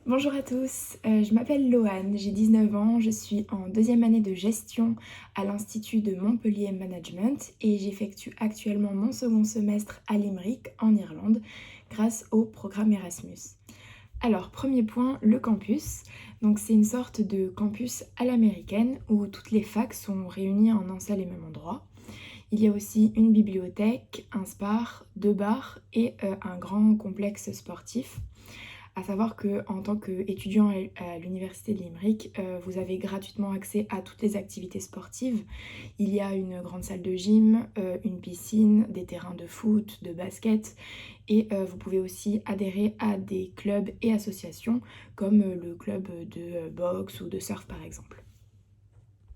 Bonjour à tous, je m'appelle Loane, j'ai 19 ans, je suis en deuxième année de gestion à l'Institut de Montpellier Management et j'effectue actuellement mon second semestre à Limerick en Irlande grâce au programme Erasmus. Alors, premier point, le campus. Donc c'est une sorte de campus à l'américaine où toutes les facs sont réunies en un seul et même endroit. Il y a aussi une bibliothèque, un spar, deux bars et un grand complexe sportif. À savoir que en tant qu'étudiant à l'université de Limerick, vous avez gratuitement accès à toutes les activités sportives. Il y a une grande salle de gym, une piscine, des terrains de foot, de basket et vous pouvez aussi adhérer à des clubs et associations comme le club de boxe ou de surf par exemple.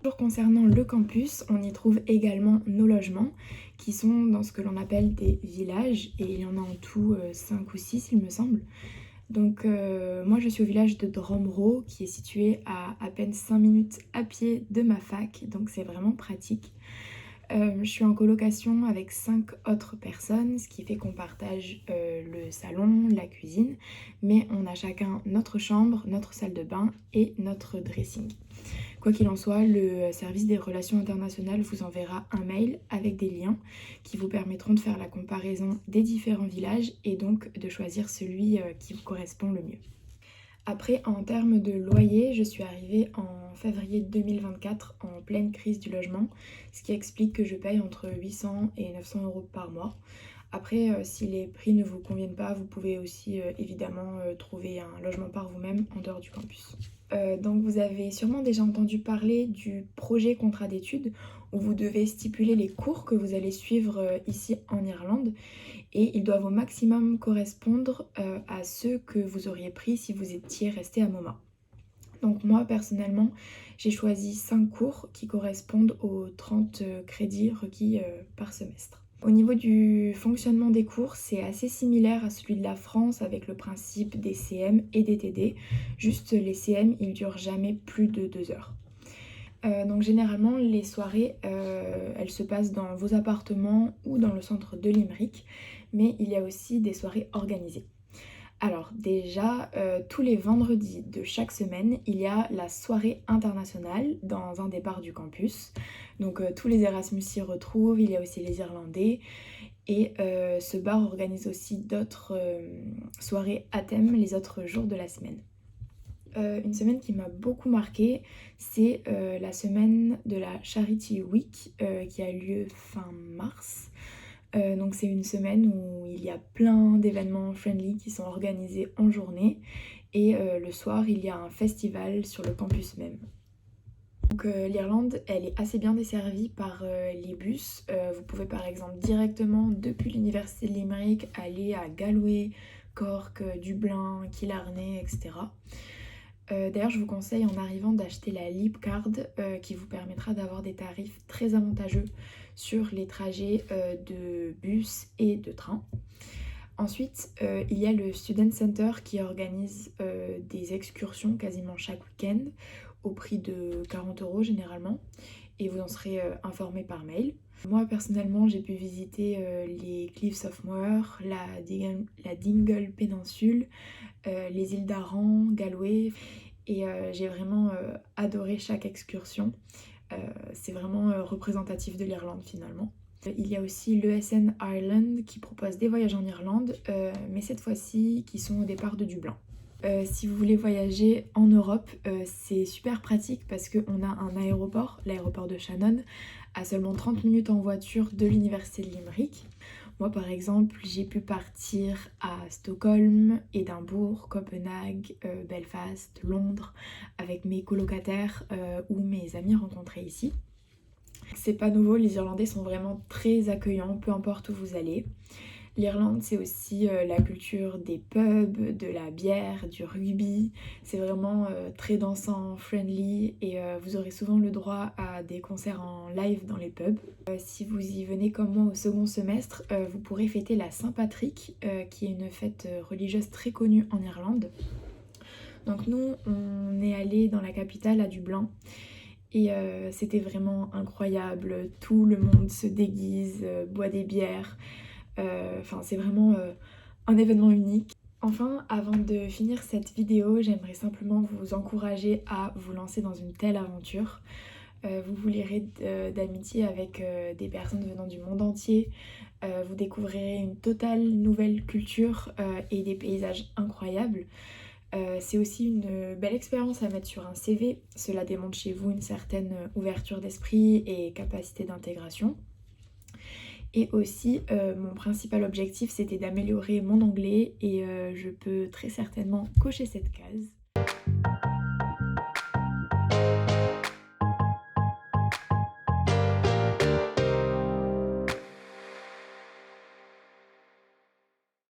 Toujours concernant le campus, on y trouve également nos logements qui sont dans ce que l'on appelle des villages et il y en a en tout 5 ou 6 il me semble. Donc moi je suis au village de Dromro qui est situé à peine 5 minutes à pied de ma fac, donc c'est vraiment pratique. Je suis en colocation avec 5 autres personnes, ce qui fait qu'on partage le salon, la cuisine, mais on a chacun notre chambre, notre salle de bain et notre dressing. Quoi qu'il en soit, le service des relations internationales vous enverra un mail avec des liens qui vous permettront de faire la comparaison des différents villages et donc de choisir celui qui vous correspond le mieux. Après, en termes de loyer, je suis arrivée en février 2024 en pleine crise du logement, ce qui explique que je paye entre 800 et 900 euros par mois. Après, si les prix ne vous conviennent pas, vous pouvez aussi évidemment trouver un logement par vous-même en dehors du campus. Donc vous avez sûrement déjà entendu parler du projet contrat d'études où vous devez stipuler les cours que vous allez suivre ici en Irlande et ils doivent au maximum correspondre à ceux que vous auriez pris si vous étiez resté à MoMA. Donc moi personnellement j'ai choisi 5 cours qui correspondent aux 30 crédits requis par semestre. Au niveau du fonctionnement des cours, c'est assez similaire à celui de la France avec le principe des CM et des TD. Juste les CM, ils durent jamais plus de 2 heures. Donc généralement, les soirées, elles se passent dans vos appartements ou dans le centre de Limerick, mais il y a aussi des soirées organisées. Alors déjà, tous les vendredis de chaque semaine, il y a la soirée internationale dans un des bars du campus. Donc tous les Erasmus s'y retrouvent, il y a aussi les Irlandais. Et ce bar organise aussi d'autres soirées à thème les autres jours de la semaine. Une semaine qui m'a beaucoup marquée, c'est la semaine de la Charity Week qui a lieu fin mars. Donc c'est une semaine où il y a plein d'événements friendly qui sont organisés en journée et le soir il y a un festival sur le campus même. Donc l'Irlande elle est assez bien desservie par les bus. Vous pouvez par exemple directement depuis l'université de Limerick aller à Galway, Cork, Dublin, Killarney, etc. D'ailleurs je vous conseille en arrivant d'acheter la Leap Card qui vous permettra d'avoir des tarifs très avantageux sur les trajets de bus et de train. Ensuite, il y a le Student Center qui organise des excursions quasiment chaque week-end au prix de 40 € généralement et vous en serez informé par mail. Moi personnellement j'ai pu visiter les Cliffs of Moher, la Dingle Péninsule, les îles d'Aran, Galway et j'ai vraiment adoré chaque excursion. C'est vraiment représentatif de l'Irlande finalement. Il y a aussi l'ESN Ireland qui propose des voyages en Irlande, mais cette fois-ci qui sont au départ de Dublin. Si vous voulez voyager en Europe, c'est super pratique parce qu'on a un aéroport, l'aéroport de Shannon, à seulement 30 minutes en voiture de l'université de Limerick. Moi par exemple, j'ai pu partir à Stockholm, Édimbourg, Copenhague, Belfast, Londres avec mes colocataires ou mes amis rencontrés ici. C'est pas nouveau, les Irlandais sont vraiment très accueillants, peu importe où vous allez. L'Irlande, c'est aussi la culture des pubs, de la bière, du rugby. C'est vraiment très dansant, friendly et vous aurez souvent le droit à des concerts en live dans les pubs. Si vous y venez comme moi au second semestre, vous pourrez fêter la Saint-Patrick, qui est une fête religieuse très connue en Irlande. Donc nous, on est allé dans la capitale, à Dublin. Et c'était vraiment incroyable, tout le monde se déguise, boit des bières, enfin c'est vraiment un événement unique. Enfin, avant de finir cette vidéo, j'aimerais simplement vous encourager à vous lancer dans une telle aventure. Vous vous lierez d'amitié avec des personnes venant du monde entier. Vous découvrirez une totale nouvelle culture et des paysages incroyables. C'est aussi une belle expérience à mettre sur un CV. Cela démontre chez vous une certaine ouverture d'esprit et capacité d'intégration. Et aussi, mon principal objectif, c'était d'améliorer mon anglais et je peux très certainement cocher cette case.